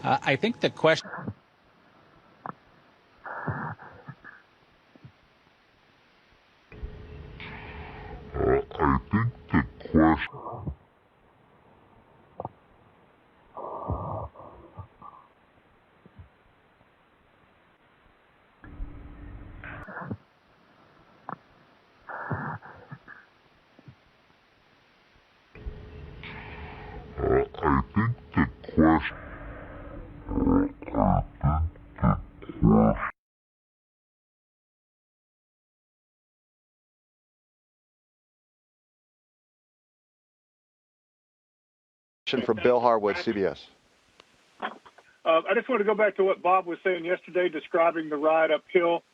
I think the question. I think the question. I think the question. From Bill Harwood, CBS. I just want to go back to what Bob was saying yesterday, describing the ride uphill.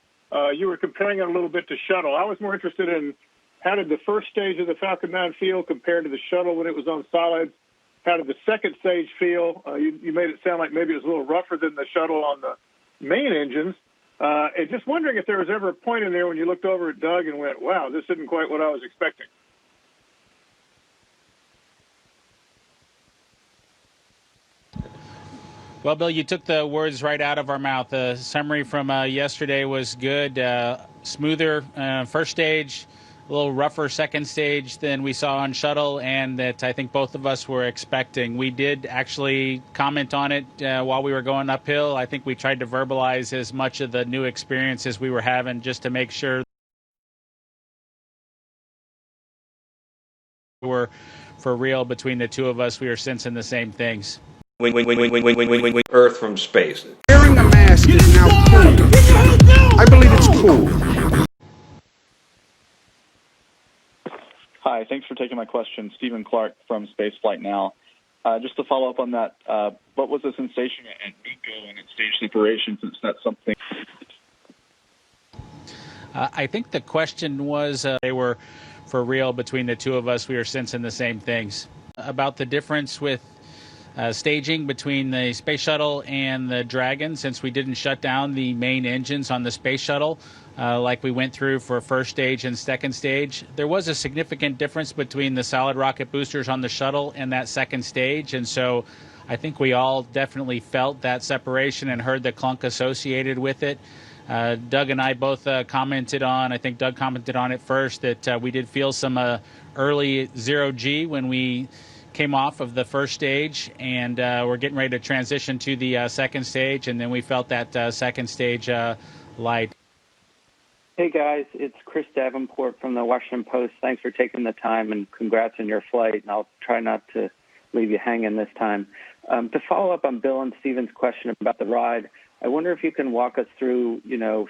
You were comparing it a little bit to shuttle. I was more interested in how did the first stage of the Falcon 9 feel compared to the shuttle when it was on solids? How did the second stage feel? You made it sound like maybe it was a little rougher than the shuttle on the main engines. And just wondering if there was ever a point in there when you looked over at Doug and went, wow, this isn't quite what I was expecting. Well, Bill, you took the words right out of our mouth. The summary from yesterday was good. Smoother first stage, a little rougher second stage than we saw on shuttle, and that I think both of us were expecting. We did actually comment on it while we were going uphill. I think we tried to verbalize as much of the new experiences we were having just to make sure we're for real between the two of us. We were sensing the same things. Earth from space. Wearing a mask is now cool. I believe it's cool. Hi, thanks for taking my question. Stephen Clark from Spaceflight Now. Just to follow up on that, what was the sensation at MECO and at stage separation, since that's something? I think the question was they were for real between the two of us. We were sensing the same things about the difference with staging between the space shuttle and the Dragon, since we didn't shut down the main engines on the space shuttle like we went through for first stage and second stage. There was a significant difference between the solid rocket boosters on the shuttle and that second stage, and so I think we all definitely felt that separation and heard the clunk associated with it. Doug and I both commented on, I think Doug commented on it first, that we did feel some early zero-G when we came off of the first stage, and we're getting ready to transition to the second stage, and then we felt that second stage light. Hey guys, it's Chris Davenport from the Washington Post. Thanks for taking the time, and congrats on your flight, and I'll try not to leave you hanging this time. To follow up on Bill and Stephen's question about the ride, I wonder if you can walk us through,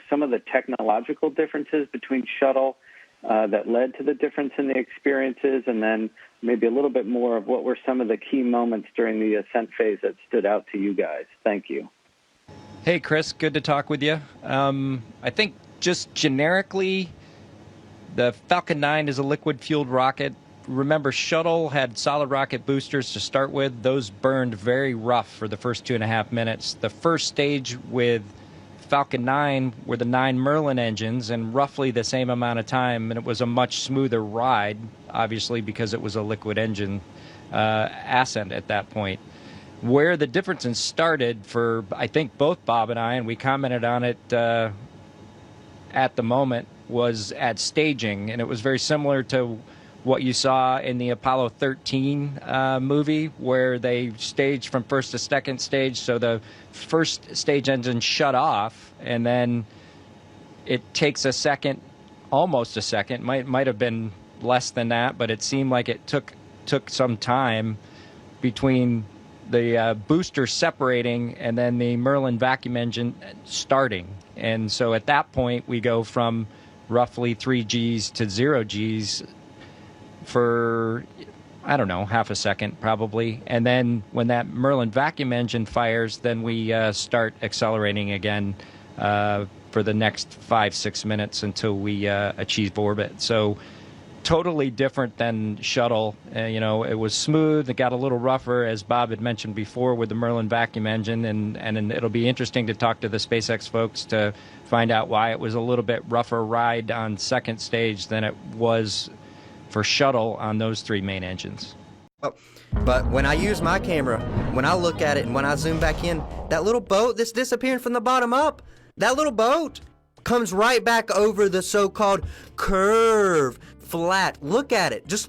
some of the technological differences between shuttle that led to the difference in the experiences, and then maybe a little bit more of what were some of the key moments during the ascent phase that stood out to you guys. Thank you. Hey, Chris, good to talk with you. I think just generically, the Falcon 9 is a liquid-fueled rocket. Remember, shuttle had solid rocket boosters to start with. Those burned very rough for the first 2.5 minutes. The first stage with Falcon 9 were the 9 Merlin engines, and roughly the same amount of time, and it was a much smoother ride, obviously because it was a liquid engine ascent at that point. Where the differences started for, I think, both Bob and I, and we commented on it at the moment, was at staging, and it was very similar to what you saw in the Apollo 13 movie, where they staged from first to second stage. So the first stage engine shut off, and then it takes a second, almost a second, might have been less than that, but it seemed like it took some time between the booster separating and then the Merlin vacuum engine starting. And so at that point, we go from roughly 3 Gs to 0 Gs for, I don't know, half a second probably. And then when that Merlin vacuum engine fires, then we start accelerating again for the next 5-6 minutes until we achieve orbit. So totally different than shuttle. It was smooth. It got a little rougher, as Bob had mentioned before, with the Merlin vacuum engine, and it'll be interesting to talk to the SpaceX folks to find out why it was a little bit rougher ride on second stage than it was for shuttle on those 3 main engines. But when I use my camera, when I look at it and when I zoom back in, that little boat that's disappearing from the bottom up, that little boat comes right back over the so-called curve, flat. Look at it. Just